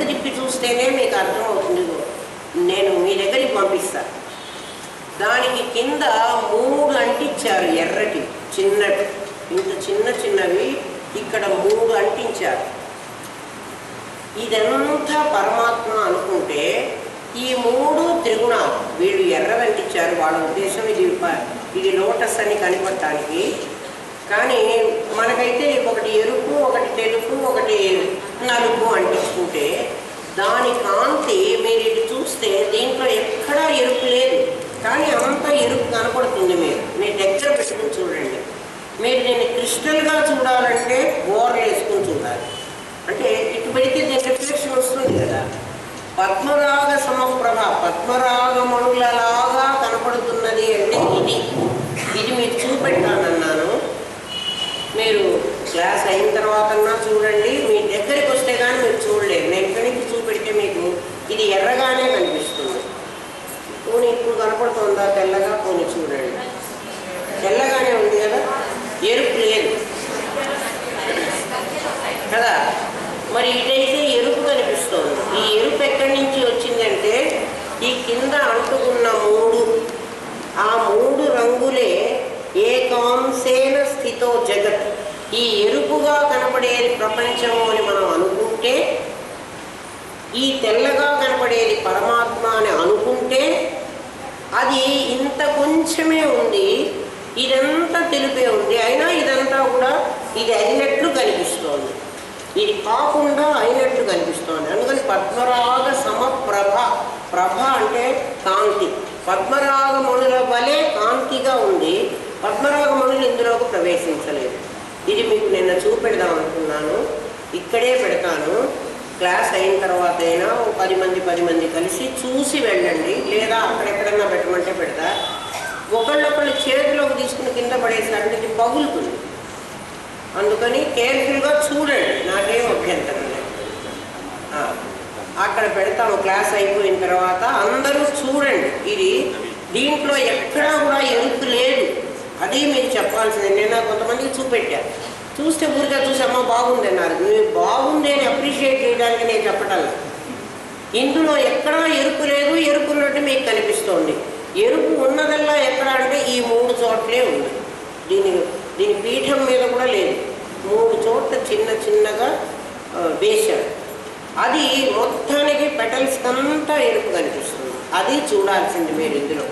తిప్పి చూస్తేనే మీకు అర్థమవుతుంది. నేను మీ దగ్గరికి పంపిస్తాను. దానికి కింద 3 అంటించారు, ఎర్రటి చిన్నవి, ఇంత చిన్నవి ఇక్కడ 3 అంటించారు. ఇదంతా పరమాత్మ అనుకుంటే ఈ 3 త్రిగుణాలు. వీళ్ళు ఎర్రవి అంటించారు, వాళ్ళ ఉద్దేశం ఇది లోటస్ అని కనిపెట్టడానికి. కానీ మనకైతే ఒకటి ఎరుపు, ఒకటి తెలుపు, ఒకటి నలుపు అంటించుకుంటే దాని కాంతి మీరు ఇది చూస్తే దీంట్లో ఎక్కడా ఎరుపు లేదు, కానీ అంతా ఎరుపు కనపడుతుంది. మీరు దగ్గర పెట్టుకుని చూడండి. మీరు దీన్ని క్రిస్టల్గా చూడాలంటే బోర్లు వేసుకుని చూడాలి. అంటే ఇటు పెడితే దీని రిఫ్లెక్షన్ వస్తుంది కదా. పద్మరాగ సమప్రభ, పద్మరాగమణులలాగా కనపడుతున్నది అంటే ఇది మీకు చూపెట్టానన్నాను. మీరు క్లాస్ అయిన తర్వాతన్నా చూడండి. మీ దగ్గరికి వస్తే కానీ మీరు చూడలేరు. నేను ఇక్కడి నుంచి చూపెడితే మీకు ఇది ఎర్రగానే కనిపిస్తుంది. పోనీ ఇప్పుడు కనపడుతుందా తెల్లగా? పోనీ చూడండి, తెల్లగానే ఉంది కదా, ఎరుపు లేదు కదా. మరి ఇదైతే ఎరుపు కనిపిస్తుంది. ఈ ఎరుపు ఎక్కడి నుంచి వచ్చిందంటే ఈ కింద అంటుకున్న 3, ఆ 3 రంగులే ఏకాంశేన స్థితో జగత్. ఈ ఎరుపుగా కనపడేది ప్రపంచము అని మనం అనుకుంటే, ఈ తెల్లగా కనపడేది పరమాత్మ అని అనుకుంటే అది ఇంత కొంచెమే ఉంది, ఇదంతా తెలుపే ఉంది. అయినా ఇదంతా కూడా ఇది అయినట్లు కనిపిస్తోంది, ఇది కాకుండా అయినట్లు కనిపిస్తోంది. అందుకని పద్మరాగ సమప్రభ, ప్రభ అంటే కాంతి. పద్మరాగమణుల వలె కాంతిగా ఉంది, పద్మరాగమణులు ఇందులోకి ప్రవేశించలేదు. ఇది మీకు నిన్న చూపెడదాం అనుకున్నాను, ఇక్కడే పెడతాను. క్లాస్ అయిన తర్వాత అయినా 10 మంది కలిసి చూసి వెళ్ళండి, లేదా అక్కడెక్కడన్నా పెట్టమంటే పెడతా. ఒకళ్ళొకళ్ళు చేతిలోకి తీసుకుని కింద పడేసారంటే ఇది పగులుతుంది. అందుకని కేర్ఫుల్గా చూడండి, నాకేం అభ్యంతరం లేదు. అక్కడ పెడతాము క్లాస్ అయిపోయిన తర్వాత. అందరూ చూడండి, ఇది దీంట్లో ఎక్కడా కూడా ఎరుపు లేదు, అది మీరు చెప్పాల్సింది. నేను కొంతమందికి చూపెట్టాను, చూస్తే ఊరిగా చూసి అమ్మ బాగుంది అన్నారు. మీరు బాగుంది అని అప్రిషియేట్ చేయడానికి నేను చెప్పటం. ఇందులో ఎక్కడా ఎరుపు లేదు, ఎరుపు ఉన్నట్టు మీకు కనిపిస్తోంది. ఎరుపు ఉన్నదల్లా ఎక్కడ అంటే ఈ 3 చోట్లే ఉంది. దీని పీఠం మీద కూడా లేదు, 3 చోట్ల చిన్నగా వేశాడు. అది మొత్తానికి పెటల్స్ అంతా ఎరుపు కనిపిస్తుంది. అది చూడాల్సింది మీరు. ఇందులో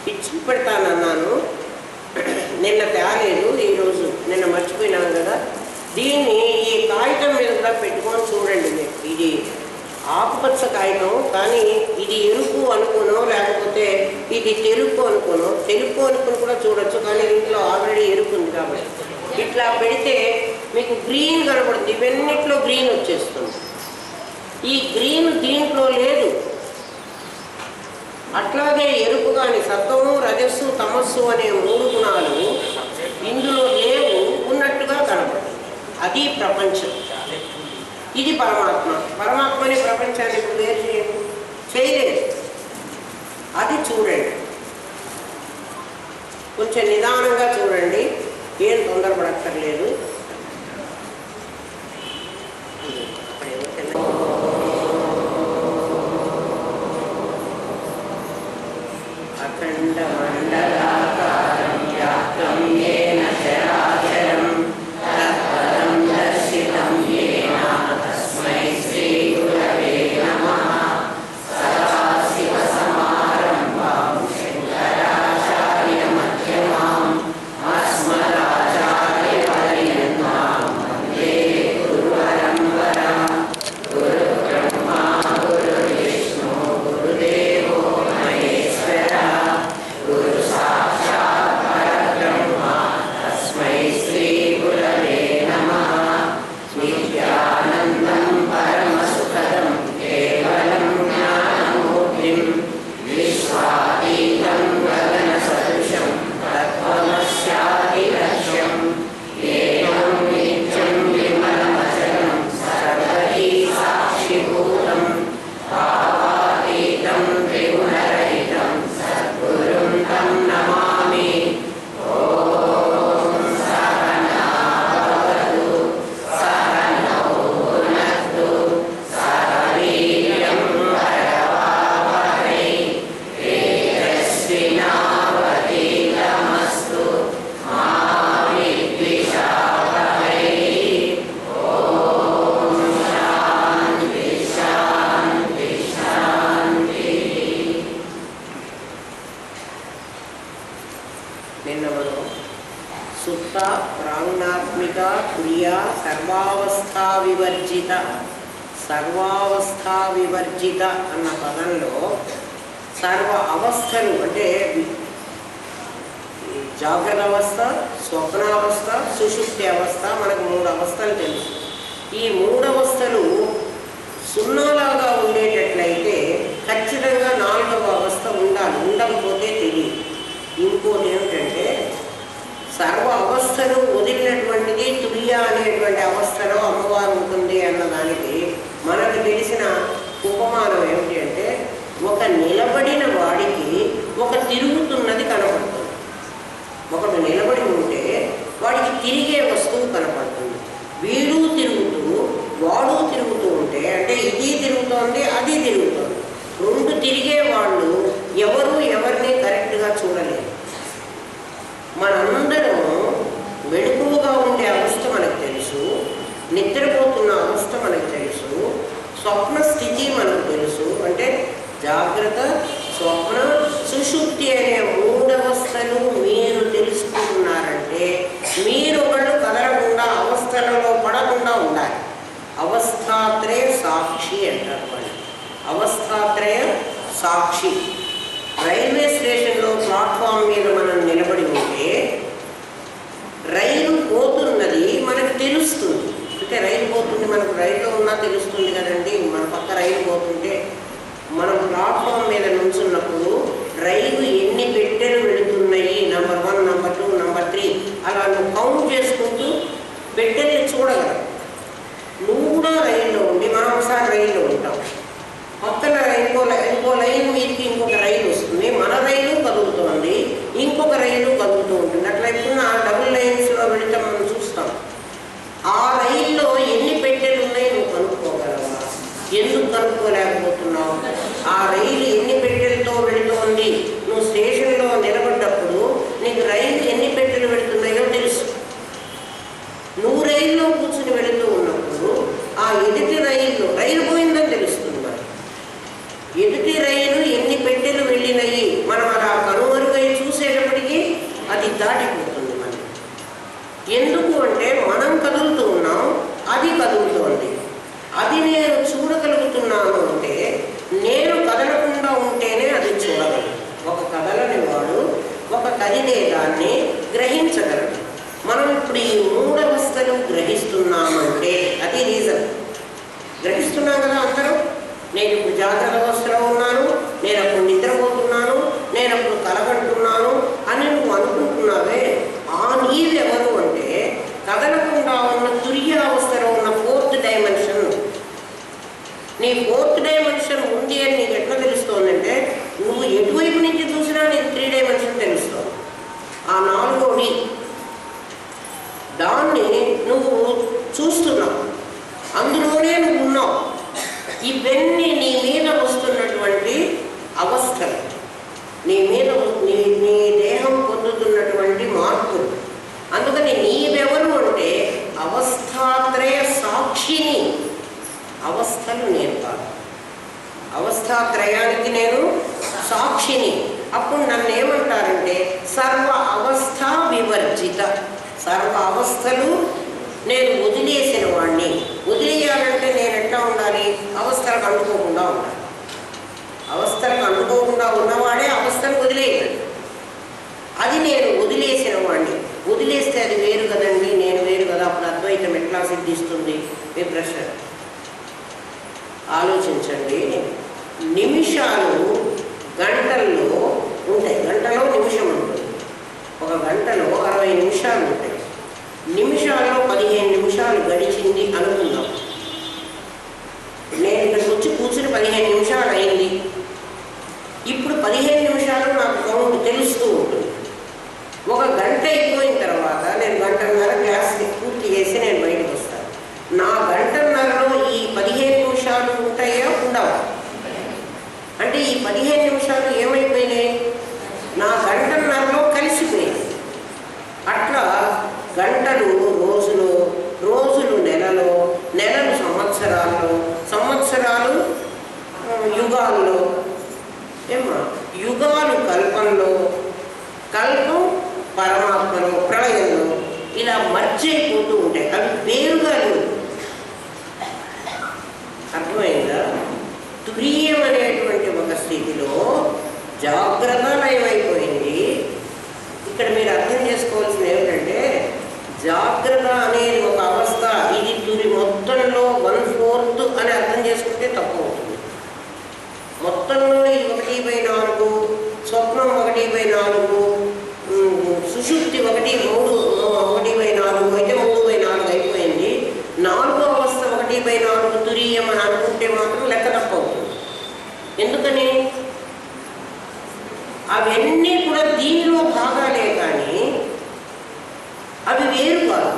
ఇది చూపెడతానన్నాను, నిన్న తేలేదు, ఈరోజు నిన్న మర్చిపోయినాను కదా. దీన్ని ఈ కాగితం మీద కూడా పెట్టుకొని చూడండి మీరు. ఇది ఆకుపచ్చ కాగితం, కానీ ఇది ఎరుపు అనుకోనో లేకపోతే ఇది తెలుపు అనుకోనో, తెలుపు అనుకుని కూడా చూడొచ్చు. కానీ దీంట్లో ఆల్రెడీ ఎరుపు ఉంది కాబట్టి ఇట్లా పెడితే మీకు గ్రీన్ కనపడుతుంది. ఇవన్నిట్లో గ్రీన్ వచ్చేస్తుంది. ఈ గ్రీన్ దీంట్లో లేదు. అట్లాగే ఎరుపు కానీ సత్వము, రజస్సు, తమస్సు అనే 3 గుణాలు ఇందులో లేవు, ఉన్నట్టుగా కనపడుతుంది. అది ప్రపంచం, ఇది పరమాత్మ. పరమాత్మని ప్రపంచాన్ని ఇప్పుడు వేరు చేయలేదు. అది చూడండి, కొంచెం నిదానంగా చూడండి, ఏం తొందరపడక్కర్లేదు. అఖండ మండలాకారం వ్యాప్తం యేన చరాచరం తత్పదం దర్శితం యేన తస్మై శ్రీ గురవే నమః. సదాశివ సమారంభాం శంకరాచార్య మధ్యమాం అస్మదాచార్య సుప్త ప్రాణాత్మిక క్రియా సర్వావస్థా వివర్జిత. సర్వావస్థా వివర్జిత అన్న పదంలో సర్వ అవస్థలు అంటే జాగ్రత్త అవస్థ, స్వప్నావస్థ, సుషుప్తి అవస్థ, మనకు 3 అవస్థలు తెలుసు. ఈ 3 అవస్థలు సున్నాలాగా ఉండేటట్లయితే ఖచ్చితంగా 4వ అవస్థ ఉండాలి. ఉండకపోతే తెలియదు. ఇంకోటి ఏమిటంటే సర్వ అవస్థలు వదిలినటువంటిది తుల్య అనేటువంటి అవస్థలో అమ్మవారు ఉంటుంది అన్నదానికి మనకు తెలిసిన ఉపమానం ఏమిటి అంటే ఒక నిలబడిన వాడికి ఒక తిరుగుతున్నది కనపడుతుంది. ఒకడు నిలబడి ఉంటే వాడికి తిరిగే వస్తువు కనపడుతుంది. వీడు తిరుగుతూ వాడు తిరుగుతూ ఉంటే అంటే ఇది తిరుగుతోంది అది తిరుగుతోంది. 2 తిరిగే వాళ్ళు ఎవరు ఎవరిని కరెక్ట్గా చూడలేరు. మనందరము మెలకువగా ఉండే అవస్థ మనకు తెలుసు, నిద్రపోతున్న అవస్థ మనకు తెలుసు, స్వప్న స్థితి మనకు తెలుసు. అంటే జాగ్రత్త, స్వప్న, సుషుప్తి అనే 3 అవస్థలు మీరు తెలుసుకుంటున్నారంటే మీరు ఒకళ్ళు కదలకుండా అవస్థలలో పడకుండా ఉండాలి. అవస్థాత్రయ సాక్షి అంటారు వాళ్ళు. అవస్థాత్రయ సాక్షి. రైల్వే స్టేషన్లో ప్లాట్ఫామ్ మీద మనం నిలబడి ఉంటే రైలు పోతున్నది మనకు తెలుస్తుంది. అంటే రైలు పోతుంది, మనకు రైల్లో ఉన్నా తెలుస్తుంది కదండి. మన పక్క రైలు పోతుంటే మనం ప్లాట్ఫామ్ మీద నుంచున్నప్పుడు రైలు ఎన్ని పెట్టెలు వెళుతున్నాయి, నెంబర్ 1, నెంబర్ 2, నెంబర్ 3 అలా నువ్వు కౌంట్ చేసుకుంటూ పెట్టెలు చూడగలవు. నువ్వు కూడా రైల్లో ఉండి మనం ఒకసారి రైల్లో ఉంటాం, పక్కన ఇంకో లైన్ మీదకి ఇంకొక రైలు వస్తుంది, మన రైలు కదులుతోంది, ఇంకొక రైలు కదులుతూ ఉంటుంది. అట్లా ఎప్పుడున్న డబుల్ లైన్స్లో వెళితే మనం చూస్తాం. ఆ రైల్లో ఎన్ని పెట్టెలు ఉన్నాయి నువ్వు కనుక్కోగలవా? ఎందుకు కనుక్కోలేకపోతున్నావు? ఆ రైలు ఎన్ని పెట్టెలతో వెళుతోంది నువ్వు స్టేషన్లో నిలబడ్డప్పుడు నీకు రైలు ఎన్ని పెట్టెలు వెళుతున్నాయో తెలుసు. నువ్వు రైల్లో కూర్చుని వెళుతూ ఉన్నప్పుడు ఆ ఎదుటి రైలు పోయిందని తెలుస్తుంది. ఎదుటి రైలు ఎన్ని పెట్టెలు వెళ్ళినాయి మనం అలా కనుమరుగై చూసేటప్పటికీ అది దాటిపోతుంది మనకి. ఎందుకు అంటే మనం కదులుతూ ఉన్నాం, అది కదులుతోంది. అది నేను చూడగలుగుతున్నాను అంటే నేను కదలకుండా ఉంటేనే అది చూడగలను. ఒక కదలని వాడు ఒక కదిలేదాన్ని గ్రహించగలడు. మనం ఇప్పుడు ఈ 3 అవస్థలు గ్రహిస్తున్నామంటే అది రీజన్. గ్రహిస్తున్నాం కదా అందరం. నేను ఇప్పుడు జాగ్రత్త అవస్థలో ఉన్నాను, నేను అప్పుడు నిద్రపోతున్నాను, నేను అప్పుడు కలగంటున్నాను అని నువ్వు అనుకుంటున్నావే. ఆ నీవెవరు అంటే కదలకుండా ఉన్న తుర్య అవస్థలో ఉన్న 4th డైమెన్షన్. నీ 4th డైమెన్షన్ ఉంది అని నీకు ఎట్లా తెలుస్తోందంటే నువ్వు ఎటువైపు నుంచి చూసినా నీకు 3 డైమెన్షన్ తెలుస్తుంది. ఆ 4వది దాన్ని నువ్వు చూస్తున్నావు, అందులోనే నువ్వు ఉన్నావు. ఇవన్నీ నీ మీద వస్తున్నటువంటి అవస్థలు, నీ దేహం పొందుతున్నటువంటి మార్పులు. అందుకని నీవెవరు అంటే అవస్థాత్రయ సాక్షిని. అవస్థలు నేను కాదు, అవస్థాత్రయానికి నేను సాక్షిని. అప్పుడు నన్ను ఏమంటారంటే సర్వ అవస్థ వివర్జిత. సర్వ అవస్థలు నేను వదిలేసిన వాడిని. వదిలేయాలంటే నేను ఎట్లా ఉండాలి? అవస్థలకు అంటుకోకుండా ఉండాలి. అవస్థలకు అంటుకోకుండా ఉన్నవాడే అవస్థను వదిలేయాలి. అది నేను వదిలేసిన వాడిని. వదిలేస్తే అది వేరు కదండి, నేను వేరు కదా. అప్పుడు అద్వైతం ఎట్లా సిద్ధిస్తుంది? మీ ప్రశ్న ఆలోచించండి. నిమిషాలు గంటల్లో ఉంటాయి. గంటలో నిమిషం ఉంటుంది. ఒక గంటలో 60 నిమిషాలు ఉంటాయి. నిమిషాల్లో 15 నిమిషాలు గడిచింది అనుకుందాం. నేను ఇక్కడికి వచ్చి కూర్చుని 15 నిమిషాలు అయింది. ఇప్పుడు 15 నిమిషాలు నాకు కౌంట్ తెలుస్తూ ఉంటుంది. ఒక గంట అయిపోయిన తర్వాత నేను గంటన్నర క్లాస్ పూర్తి చేసి నేను బయటకు వస్తాను. నా గంటన్నరలో ఈ 15 నిమిషాలు ఉంటాయో ఉండవు. అంటే ఈ 15 నిమిషాలు ఏమైపోయినాయి? నా గంటన్నరలో కలిసిపోయాయి. అట్లా గంటలు రోజులు, రోజులు నెలలో, నెలలు సంవత్సరాల్లో, సంవత్సరాలు యుగాల్లో, యుగాలు కల్పంలో, కల్పం పరమాత్మలో, ప్రళయంలో, ఇలా మర్జ్ అయిపోతూ ఉంటాయి, అవి వేరుగా లేవు. అర్థమైందా? తురీయం అనేటువంటి ఒక స్థితిలో జాగ్రత్త లయమైపోయింది. ఇక్కడ మీరు అర్థం చేసుకోవాల్సింది ఏమిటంటే, జాగ్రత్త అనేది ఒక అవస్థ, ఇది తురి మొత్తంలో 1/4 అని అర్థం చేసుకుంటే తప్పు అవుతుంది. మొత్తంలో ఇది 1/4, స్వప్నం 1/4, సుషుప్తి 1/4 అయితే 3/4 అయిపోయింది. 4వ అవస్థ 1/4 తురీయం అని అనుకుంటే మాత్రం లెక్క తప్పు అవుతుంది. ఎందుకని? అవన్నీ కూడా దీనిలో భాగాలే, కానీ అవి వేరు కాదు.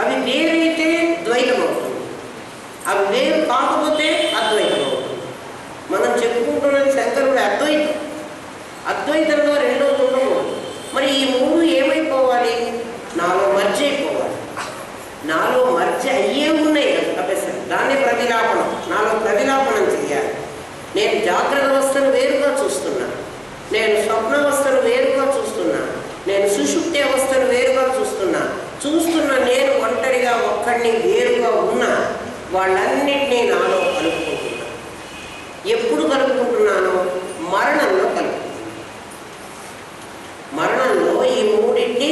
అవి వేరైతే ద్వైతం అవుతుంది, అవి వేరు కాకపోతే అద్వైతం అవుతుంది. మనం చెప్పుకుంటున్నది శంకరుడు అద్వైతం. అద్వైతంలో రెండోది ఉండకూడదు. మరి ఈ 3 ఏమైపోవాలి? నాలో మర్జ్ అయిపోవాలి. నాలో మర్జ్ అయ్యే ఉన్నాయి కదా, దాన్ని ప్రతిలాపనం. నాలో ప్రతిలాపనం చెయ్యాలి. నేను జాగ్రత్త అవస్థను వేరుగా చూస్తున్నా, నేను స్వప్నావస్థను వేరుగా చూస్తున్నా, నేను సుషుప్తి అవస్థను వేరుగా చూస్తున్నా. నేను ఒంటరిగా ఒక్కడిని వేరుగా ఉన్నా, వాళ్ళన్నింటినీ నాలో కలుపుకుంటున్నా. ఎప్పుడు కలుపుకుంటున్నాను? మరణంలో కలుపుకుంటున్నాను. మరణంలో ఈ 3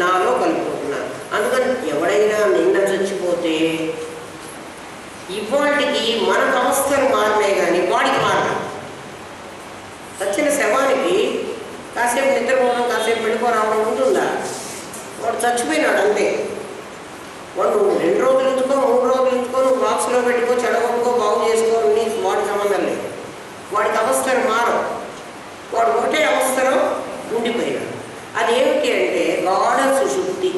నాలో కలుపుకుంటున్నాను. అందుకని ఎవడైనా నిన్న చచ్చిపోతే ఇవాటికి మనకు అవస్థలు మారినాయి, కానీ వాడికి మారలేదు. చచ్చిన శవానికి కాసేపు నిద్రపోవడం, కాసేపు వెళ్ళిపోరావడం ఉంటుందా? వాడు చచ్చిపోయినాడు అంతే. వాడు 2 రోజులు ఉంచుకో, 3 రోజులు ఉంచుకో, నువ్వు బాక్స్లో పెట్టుకో, చెడగొట్టుకో, బాగు చేసుకో, నీకు వాడికి సంబంధం లేదు. వాడికి అవస్థలు మారవు. వాడు ఒకటే అవస్థలో ఉండిపోయినాడు. అదేమిటి అంటే గాఢ సుషుప్తి.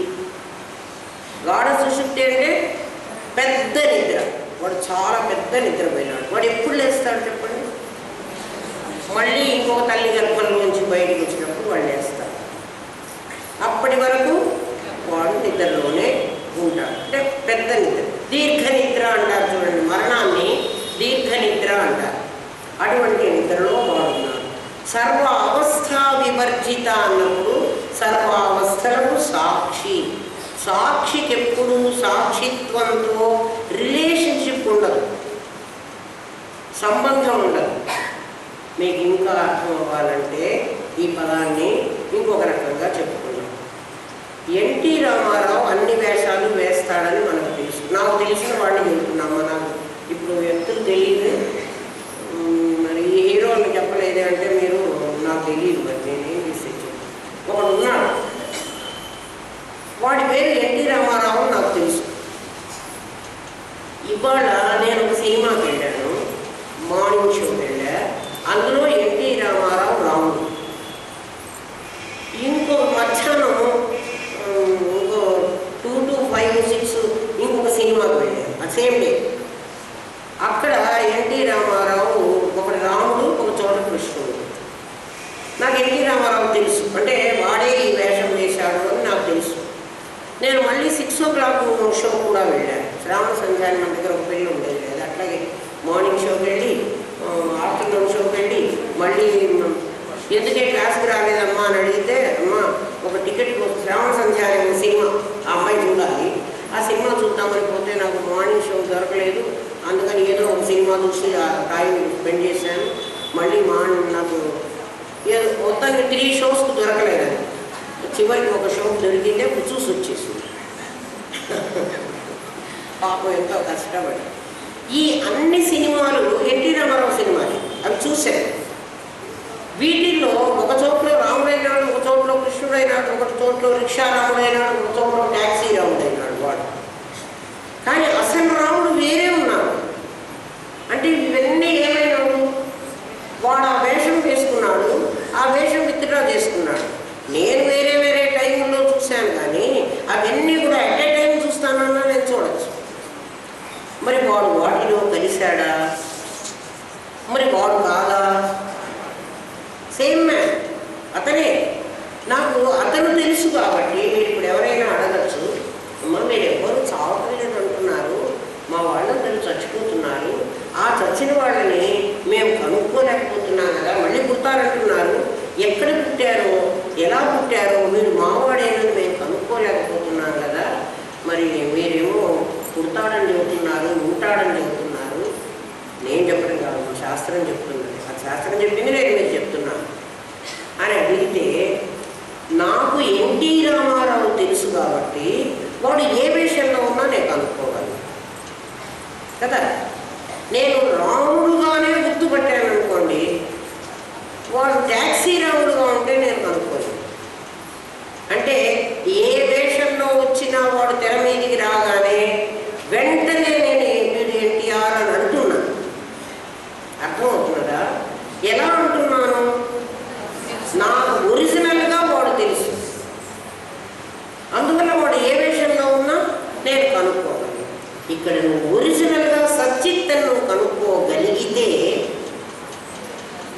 గాఢ సుషుప్తి అంటే పెద్ద నిద్ర. వాడు చాలా పెద్ద నిద్రపోయినాడు. వాడు ఎప్పుడు లేస్తాడు చెప్పండి? మళ్ళీ ఇంకో తల్లి గర్భంలోంచి బయటకు వచ్చినప్పుడు వాడు లేస్తాడు. అప్పటి వరకు వాడు నిద్రలోనే ఉంటాడు. అంటే పెద్ద నిద్ర, దీర్ఘ నిద్ర అంటారు చూడండి. మరణాన్ని దీర్ఘ నిద్ర అంటారు. అటువంటి నిద్రలో వాడున్నాడు. సర్వ అవస్థా వివర్జిత అన్నప్పుడు సర్వ అవస్థలకు సాక్షి. సాక్షికి ఎప్పుడు సాక్షిత్వంతో రిలేషన్షిప్ ఉండదు, సంబంధం ఉండదు. మీకు ఇంకా అర్థం అవ్వాలంటే ఈ పదాన్ని ఇంకొక రకంగా చెప్పుకున్నాం. ఎన్టీ రామారావు అన్ని వేషాలు వేస్తాడని మనకు తెలుసు. నాకు తెలిసిన వాడిని చెబుతున్నామా? నాకు ఇప్పుడు వ్యక్తులు తెలియదు, మరి ఈ హీరోని చెప్పలేదు అంటే మీరు నాకు తెలియదు. మరి నేనేం తీసేచ్చు. ఒకడు ఉన్నాడు, వాడి పేరు ఎన్టీ రామారావు నాకు తెలుసు. ఇవాళ నేను ఒక సినిమాకి వెళ్ళాను, మార్నింగ్ షోకి వెళ్ళా. అందులో ఎన్టీ రామారావు రాముడు. ఇంకో మధ్యాహ్నం ఇంకో 2 to 5, 6 ఇంకొక సినిమాకి వెళ్ళాను, ఆ సేమ్ డే. అక్కడ ఎన్టీ రామారావు ఒకటి రాముడు, ఒక చోట కృష్ణుడు. నాకు ఎన్టీ రామారావు తెలుసు, అంటే వాడే ఈ వేషం వేశాడు అని నాకు తెలుసు. నేను మళ్ళీ 6 o'clock షో కూడా వెళ్ళాను. శ్రావణ సంధ్యాన్ని మన దగ్గర ఒక పెళ్ళి ఉండేది కదా, అట్లాగే మార్నింగ్ షోకి వెళ్ళి, ఆఫ్టర్నూన్ షోకి వెళ్ళి, మళ్ళీ ఎందుకే క్లాస్కి రాలేదమ్మా అని అడిగితే, అమ్మ ఒక టికెట్ శ్రావణ సంధ్య అనే సినిమా ఆ అమ్మాయి చూడాలి, ఆ సినిమా చూద్దామని పోతే నాకు మార్నింగ్ షో దొరకలేదు. అందుకని ఏదో ఒక సినిమా చూసి ఆ టైం స్పెండ్ చేశాను. మళ్ళీ నాకు ఏదో మొత్తానికి 3 షోస్కి దొరకలేదు. చివరికి ఒక షో దొరికితే చూసి వచ్చేసింది. పాపం ఎంతో కష్టపడి. ఈ అన్ని సినిమాలు ఎన్టీ రామారావు సినిమాలు, అవి చూశాను. వీటిల్లో ఒక చోట్ల రాముడైనాడు, ఒక చోట్ల కృష్ణుడైనాడు, ఒక చోట్ల రిక్షా రాముడైనాడు, ఒక చోట్ల ట్యాక్సీ రాముడైనాడు వాడు. కానీ అసలు రాముడు వేరే ఉన్నాడు. అంటే ఇవన్నీ ఏమైనాడు? వాడు ఆ వేషం వేసుకున్నాడు, ఆ వేషం విత్డ్రా చేసుకున్నాడు. నేను వేరే వేరే టైంలో చూశాను, కానీ అవన్నీ కూడా అట్ ఏ టైం చూస్తానన్నా నేను చూడొచ్చు. మరి వాడు వాటిలో కలిశాడా? మరి వాడు కాదా? సేమ్ మ్యాన్, అతనే. నాకు అతను తెలుసు కాబట్టి మీరు ఇప్పుడు ఎవరైనా అడగచ్చు, అమ్మ మీరు ఎవరు చావట్లేదు అంటున్నారు, మా వాళ్ళందరూ చచ్చిపోతున్నారు, ఆ చచ్చిన వాళ్ళని మేము కనుక్కోలేకపోతున్నాం కదా, మళ్ళీ పుట్టారంటున్నారు, ఎక్కడ పుట్టారో ఎలా పుట్టారో మీరు మావాడేనని మేము కనుక్కోలేకపోతున్నాం వాడు ఏ వేషంలో ఉన్నా నేను కనుక్కోగలను కదా. నేను రాముడుగానే గుర్తుపట్టాను అనుకోండి, వాడు ట్యాక్సీ రాముడుగా ఉంటే నేను కనుక్కోలేను. అంటే ఏ వేషంలో వచ్చినా వాడు తెర మీదికి రాగానే వెంటనే నేను ఎన్టీఆర్ అని అంటున్నాను. అర్థమవుతున్నదా? ఎలా అంటున్నాను? నాకు ఒరిజినల్గా వాడు తెలుసు, అందువల్ల వాడు ఏ వేషంలో ఉన్నా నేను కనుక్కోగలను. ఇక్కడ నువ్వు ఒరిజినల్గా సచ్చిత్తను నువ్వు కనుక్కోగలిగితే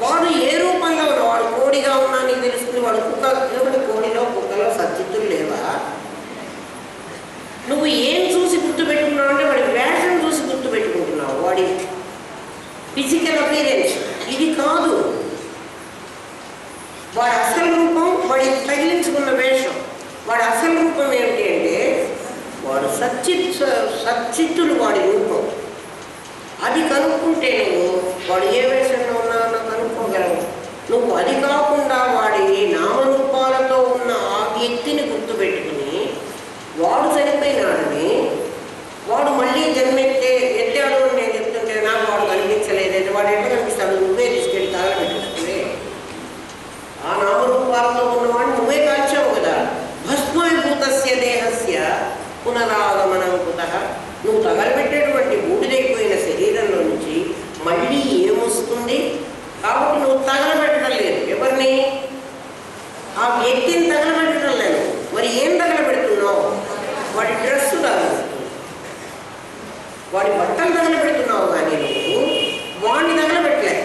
వాడు ఏ రూపంలో ఉన్నాడు, వాడు కోడిగా ఉన్నా నీకు తెలుస్తుంది, వాడు కుక్క, ఎందుకంటే కోడిలో కుక్కలో సచ్చిత్తులు లేవా? నువ్వు ఏం చూసి గుర్తుపెట్టుకున్నావు అంటే వాడి వేషం చూసి గుర్తుపెట్టుకుంటున్నావు, వాడి ఫిజికల్ అపీరెన్స్. ఇది కాదు వాడి అసలు రూపం, వాడి తగిలించుకున్న వేషం. వాడి అసలు రూపం ఏమిటి అంటే వాడు సచ్చిత్తులు వాడి రూపం. అది కనుక్కుంటే నువ్వు వాడు ఏ వేషంలో ఉన్నానో కనుక్కోగలవు. నువ్వు అది కాకుండా వాడి నామరూపాలతో ఉన్న ఆ వ్యక్తిని గుర్తుపెట్టుకుని వాడు చనిపోయినాడని, వాడు మళ్ళీ ఎత్తాడు అని నేను చెప్తుంటే నాకు వాడు కనిపించలేదంటే వాడు ఎట్లా కనిపిస్తాడు? నువ్వే తీసుకెళ్ళి తగలబెట్టుకుంటే ఆ నామరూపాలతో ఉన్నవాడిని నువ్వే కాల్చావు కదా. భస్మైభూతస్య దేహస్య పునరాగమనం కుతః. నువ్వు తగలబెట్టేటువంటి బూడిదైపోయిన శరీరంలో నుంచి మళ్ళీ ఏమొస్తుంది? కాబట్టి నువ్వు తగలబెట్టడం లేదు. ఎవరిని? ఆ వ్యక్తిని తగలబెట్టడం లేదు. మరి ఏం తగలబెడుతున్నావు? వాడి డ్రెస్సు తగలబెడుతున్నావు, వాడి బట్టలు తగలబెడుతున్నావు, కానీ నువ్వు వాడిని తగలబెట్టలే.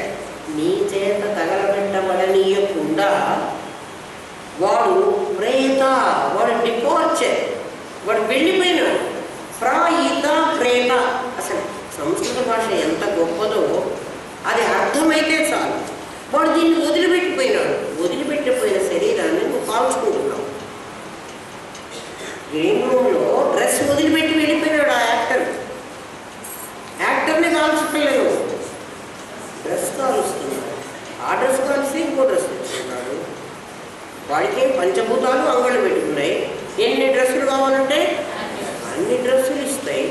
నీ చేత తగలబెట్టబడనీయకుండా వాడు ప్రేత, వాడు డిపార్చర్, వాడు వెళ్ళిపోయినాడు. ప్రాయిత ప్రేత. అసలు సంస్కృత భాష ఎంత గొప్పదో అది అర్థమైతే చాలు. వాడు దీన్ని వదిలిపెట్టిపోయినాడు. వదిలిపెట్టిపోయిన శరీరాన్ని నువ్వు కాల్చుకుంటున్నావు. గేమ్ రూమ్లో డ్రెస్ వదిలిపెట్టి వెళ్ళిపోయినాడు ఆ యాక్టర్ని కాల్చుకోలేను, డ్రెస్ కాలుస్తున్నాడు. ఆ డ్రెస్ కాల్చి ఇంకో డ్రెస్ తెచ్చుకున్నాడు. వాడికి పంచభూతాలు అంగళ్ళు పెట్టుకున్నాయి. ఎన్ని డ్రెస్సులు కావాలంటే అన్ని డ్రెస్సులు ఇస్తాయి.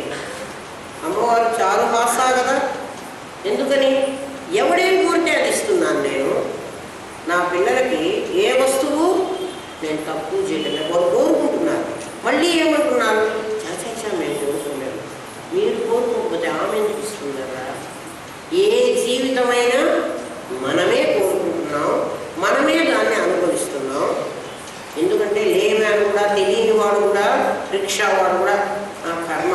అమ్మవారు చారు హాసా కదా. ఎందుకని? ఎవడేం కోరితే అది ఇస్తున్నాను నేను. నా పిల్లలకి ఏ వస్తువు నేను తక్కువ చేయలేదు, వారు కోరుకుంటున్నారు. మళ్ళీ ఏమంటున్నారు? చాచా మేము కోరుకోలేము, మీరు కోరుకోకపోతే ఆమె ఎందుకు ఇస్తున్నారా? ఏ జీవితమైనా మనమే కోరుకుంటున్నాం, మనమే దాన్ని అనుభవిస్తున్నాం. ఎందుకంటే లేవాడు కూడా, తెలియని వాడు కూడా, రిక్షా వాడు కూడా ఆ కర్మ.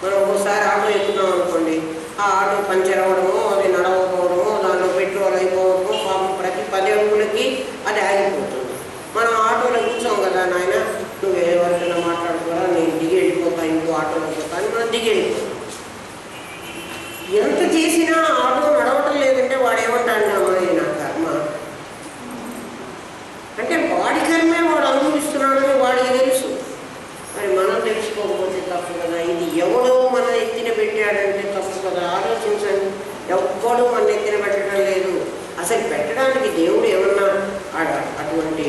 మనం ఒకసారి ఆటో ఎక్కుతున్నాం అనుకోండి, ఆ ఆటో పంచర్ అవ్వడమో, అది నడవకపోవడమో, దానిలో పెట్రోల్ అయిపోవడమో, పాపం ప్రతి 10 అడుగులకి అది ఆగిపోతుంది. మనం ఆటోలో కూర్చోం కదా, నాయన నువ్వు ఎవరికైనా మాట్లాడుకోరా, నేను దిగి వెళ్ళిపోతా, ఇంకో ఆటోలో పోతా అని మనం దిగి వెళ్ళిపోతాం. ఎంత చేసినా ఆటో నడవటం లేదంటే వాడు ఏమంటాడు? అమ్మాయి నా కర్మ అంటే వాడి కర్మే వాడు అనుభవిస్తున్నాడని వాడికి తెలుసు. మరి మనం తెలుసుకోకపోతే తప్పు కదా. ఇది ఎవడో మన ఎత్తిన పెట్టాడంటే తప్పు కదా. ఆలోచించండి, ఎవ్వడూ మన ఎత్తిన పెట్టడం లేదు. అసలు పెట్టడానికి దేవుడు ఏమన్నా అటువంటి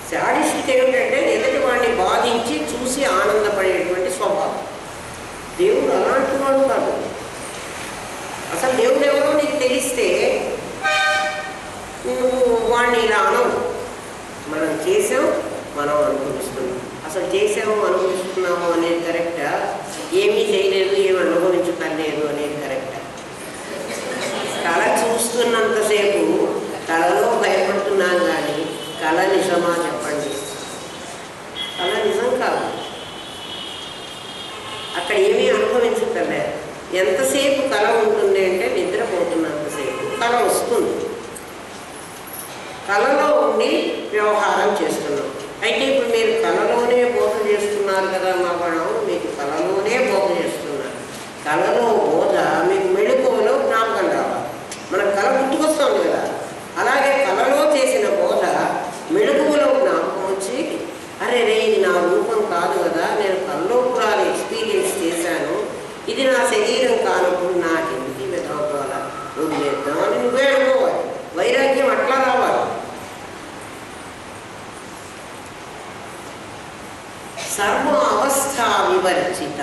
శాడిస్ట్కి ఏమిటంటే ఎదుటి వాడిని బాధించి చూసి ఆనందపడేటువంటి స్వభావం. దేవుడు అలాంటి వాడు కాదు. అసలు దేవుడు ఎవరో నీకు తెలిస్తే నువ్వు వాడిని ఇలా అనవు. మనం చేసాం, మనం అనుభవిస్తున్నాం. అసలు చేసాము, అనుభవిస్తున్నాము అనేది కరెక్టా? ఏమీ చేయలేదు, ఏమి అనుభవించలేదు అనేది కరెక్టా? కళ చూస్తున్నంతసేపు కళలో భయపడుతున్నాను, కానీ కళ నిజమా చెప్పండి? కళ నిజం కాదు. అక్కడ ఏమీ అనుభవించలేదు. ఎంతసేపు కళ ఉంటుంది అంటే నిద్రపోతున్నంతసేపు కళ వస్తుంది. కళలో ఉండి వ్యవహారం చేస్తున్నాం. అయితే ఇప్పుడు మీరు కళలోనే బోధ చేస్తున్నారు కదా మా మనం, మీకు కళలోనే బోధ చేస్తున్నారు. కళలో బోధ మీకు మెళుకువలో జ్ఞాపకం రావాలి. మనకు కళ గుర్తుకొస్తుంది కదా, అలాగే కళలో చేసిన బోధ మెళుకువలో జ్ఞాపకం వచ్చి, అరే రే ఇది నా రూపం కాదు కదా, నేను కళలో కూడా ఎక్స్పీరియన్స్ చేశాను, ఇది నా శరీరం కానప్పుడు నాకు ఎందుకు విధాల వదిలేద్దాం అని నువ్వే అనుకోవాలి. వైరాగ్యం అట్లా రావాలి. సర్వ అవస్థ వివర్జిత,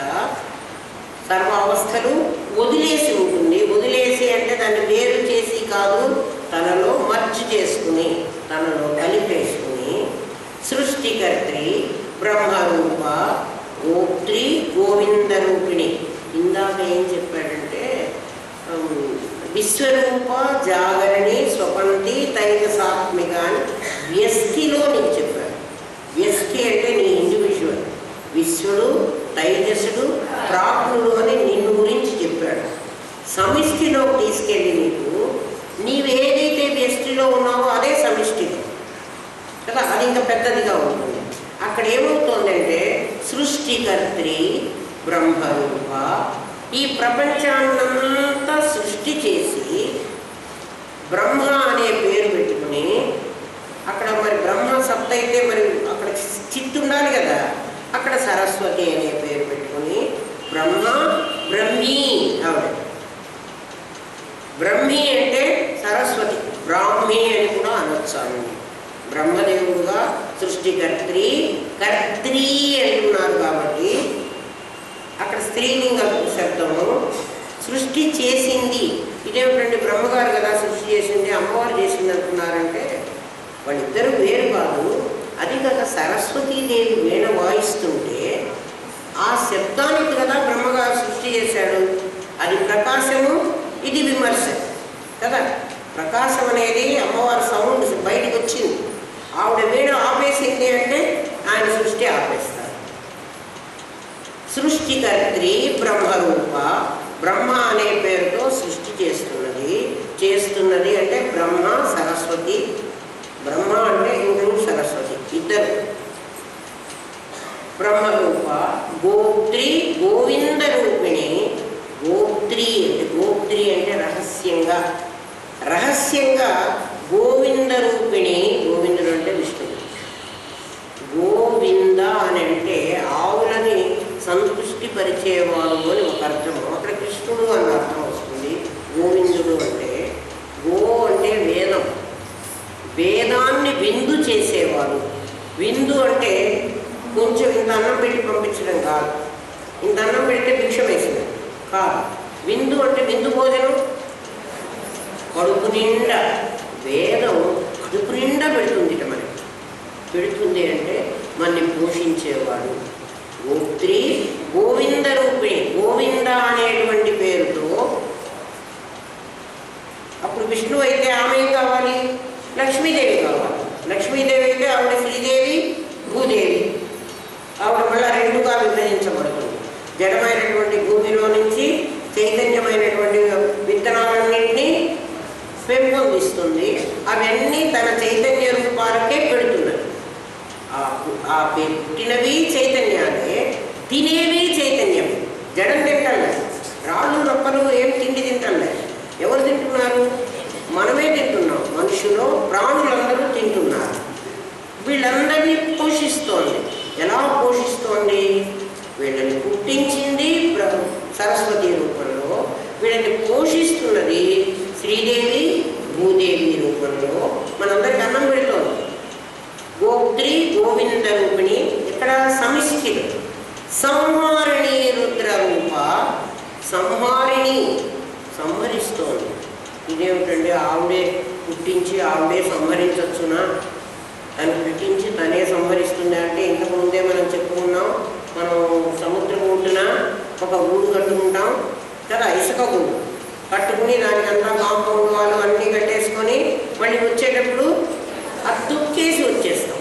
సర్వ అవస్థలు వదిలేసి ఉంటుంది. వదిలేసి అంటే దాన్ని వేరు చేసి కాదు, తనలో మర్చి చేసుకుని, తనలో కలిపేసుకుని, సృష్టికర్త్రి బ్రహ్మరూప గోత్రి గోవింద రూపిణి. ఇందాక ఏం చెప్పాడంటే విశ్వరూప జాగరణి స్వపంతి తైజసాత్మిక అని వ్యష్టిలో నీకు చెప్పాడు. వ్యష్టి అంటే నీ ఇండివిజువల్, విశ్వడు తైజసుడు ప్రాజ్ఞుడు అని నిన్ను గురించి చెప్పాడు. సమిష్టిలో తీసుకెళ్ళి నీవేదైతే వ్యష్టిలో ఉన్నావో అదే సమిష్టిలో కదా, అది ఇంకా పెద్దదిగా ఉంటుంది. అక్కడ ఏమవుతుందంటే సృష్టికర్త్రి బ్రహ్మరూప, ఈ ప్రపంచాన్నంతా సృష్టి చేసి బ్రహ్మ అనే పేరు పెట్టుకుని, అక్కడ మరి బ్రహ్మ సప్త అయితే మరి అక్కడ చిత్తు ఉండాలి కదా, అక్కడ సరస్వతి అనే పేరు పెట్టుకుని బ్రహ్మ బ్రహ్మీ ఆవిడ. బ్రహ్మి అంటే సరస్వతి, బ్రాహ్మి అని కూడా అనొచ్చాను. బ్రహ్మదేవుడుగా సృష్టికర్త్రి, కర్త్రి అంటున్నారు కాబట్టి అక్కడ స్త్రీలింగ శబ్దము. సృష్టి చేసింది ఇదేమిటండి, బ్రహ్మగారు కదా సృష్టి చేసింది, అమ్మవారు చేసింది అంటున్నారంటే వాళ్ళిద్దరూ వేరు కాదు. అది కాక సరస్వతీదేవి వీణ వాయిస్తుంటే ఆ శబ్దానికి కదా బ్రహ్మగారు సృష్టి చేశాడు. అది ప్రకాశము, ఇది విమర్శ కదా. ప్రకాశం అనేది అమ్మవారి సౌండ్ బయటకు వచ్చింది, ఆవిడ వీణ ఆపేసింది అంటే ఆయన సృష్టి ఆపేస్తారు. సృష్టికర్త్రి బ్రహ్మరూప, బ్రహ్మ అనే పేరుతో సృష్టి చేస్తున్నది అంటే బ్రహ్మ సరస్వతి. బ్రహ్మ అంటే ఇంద్రుడు సరస్వతి ఇద్దరు. బ్రహ్మరూప గోత్రి గోవింద రూపిణి. గోత్రి అంటే గోత్రి అంటే రహస్యంగా గోవింద రూపిణి. గోవిందుడు అంటే విష్ణువు. గోవింద అని అంటే ఆవులని సంతృష్టి పరిచేవాడు అని ఒక అర్థము. అక్కడ కృష్ణుడు అన్న అర్థం వస్తుంది. గోవిందుడు అంటే గో అంటే వేదం, వేదాన్ని విందు చేసేవాడు. విందు అంటే కొంచెం ఇంత అన్నం పెట్టి పంపించడం కాదు, ఇంత అన్నం పెడితే భిక్ష వేసినది కాదు. విందు అంటే విందు భోజనం, కడుపు నిండా వేదం కడుపు నిండా పెడుతుంది. మనకి పెడుతుంది అంటే మనని పోషించేవాడు. గోత్రి గోవింద రూపిణి. గోవింద అనేటువంటి పేరుతో అప్పుడు విష్ణువు అయితే ఆమె ఏం కావాలి, లక్ష్మీదేవి కావాలి. లక్ష్మీదేవి అయితే ఆవిడ శ్రీదేవి భూదేవి. ఆవిడ మళ్ళీ రెండుగా విభజించబడుతుంది. జడమైనటువంటి భూమిలో నుంచి చైతన్యమైనటువంటి విత్తనాలన్నింటినీ పెంపొందిస్తుంది. అవన్నీ తన చైతన్య రూపాలకే పెడుతున్నది. ఆ పెట్టినవి చైతన్యాలే, తినేవి చైతన్యం. జడం తింటలే, రాళ్ళు రప్పలు ఏం తిండి తింటలే. ఎవరు తింటున్నారు? మనమే తింటున్నాం. మనుషులు ప్రాణులందరూ తింటున్నారు. వీళ్ళందరినీ పోషిస్తోంది. ఎలా పోషిస్తోంది? వీళ్ళని పుట్టించింది సరస్వతి రూపంలో, వీళ్ళని పోషిస్తున్నది శ్రీదేవి భూదేవి రూపంలో. మనందరికీ అన్నం పెడుతోంది. గోత్రి గోవింద రూపిణి. ఇక్కడ సమిష్టిలో సంహారిణి రుద్ర రూప. సంహారిణి సంహరిస్తోంది. ఇదేమిటండి, ఆవిడే పుట్టించి ఆవిడే సంహరించవచ్చునా? తను పుట్టించి తనే సంహరిస్తుంది అంటే ఇంతకు ముందే మనం చెప్పుకున్నాం. మనం సముద్రం ఒడ్డున ఒక గూడు కట్టుకుంటాం కదా, ఇసుక గూడు కట్టుకుని దానికంతా కాంపౌండ్ వాళ్ళు అన్నీ కట్టేసుకొని మళ్ళీ వచ్చేటప్పుడు అది దుక్కేసి వచ్చేస్తాం.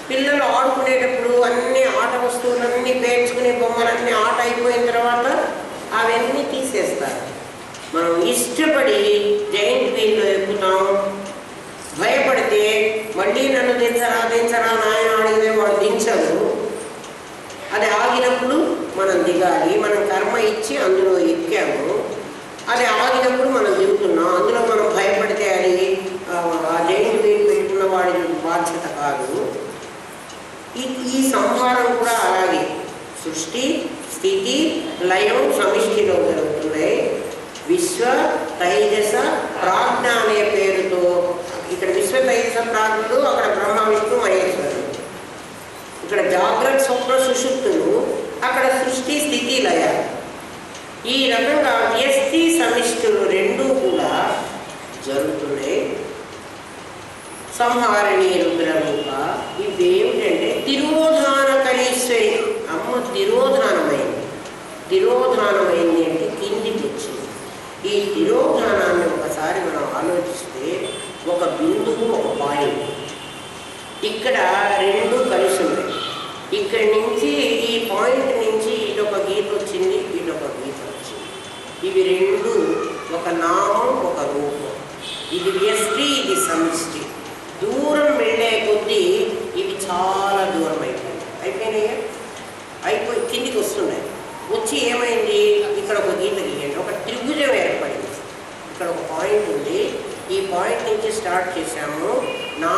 పిల్లలు ఆడుకునేటప్పుడు అన్ని ఆట వస్తువులన్నీ పేర్చుకునే బొమ్మలన్నీ ఆట అయిపోయిన తర్వాత అవన్నీ తీసేస్తారు. మనం ఇష్టపడి జైంట్ వీల్లో ఎక్కుతాం. భయపడితే మళ్ళీ నన్ను దించరా నాయన అడిగితే వాడు దించరు. అది ఆగినప్పుడు మనం దిగాలి. మనం కర్మ ఇచ్చి అందులో ఎక్కాము. అది ఆగినప్పుడు మనం దిగుతున్నాం. అందులో మనం భయపడితే అది ఆ జైంట్ వీల్ పెట్టుకున్న వాడి బాధ్యత కాదు. ఈ సంహారం కూడా అలాగే సృష్టి స్థితి లయం సమిష్టిలో జరుగుతున్నాయి. విశ్వ తైజస ప్రాజ్ఞ అనే పేరుతో ఇక్కడ విశ్వ తైజస ప్రాజ్ఞుడు, అక్కడ బ్రహ్మ విష్ణు మహేశ్వరుడు. ఇక్కడ జాగ్రత్త స్వప్న సుషుప్తులు, అక్కడ సృష్టి స్థితి లయ. ఈ రకంగా వ్యష్టి సమిష్టులు రెండూ కూడా జరుగుతున్నాయి. సంహారిణి రుద్రరూప ఇవేమిటంటే తిరోధానకరీశ్వరి. అమ్మ తిరోధానమైంది. తిరోధానమైంది అంటే కిందికి వచ్చింది. ఈ తిరోధానాన్ని ఒకసారి మనం ఆలోచిస్తే ఒక బిందువు ఒక పాయింట్, ఇక్కడ రెండు కలిసి ఉన్నాయి. ఇక్కడి నుంచి ఈ పాయింట్ నుంచి ఇటొక గీత వచ్చింది, ఇటొక గీత వచ్చింది. ఇవి రెండు ఒక నామం ఒక రూపం. ఇది వ్యష్టి, ఇది సమిష్టి. దూరం వెళ్ళే కొద్దీ ఇవి చాలా దూరం అయిపోయినాయి. అయిపోయి కిందికి వస్తున్నాయి. వచ్చి ఏమైంది, ఇక్కడ ఒక గీత గీయండి, ఒక త్రిభుజం ఏర్పడింది. ఇక్కడ ఒక పాయింట్ ఉంది, ఈ పాయింట్ నుంచి స్టార్ట్ చేసాము. నా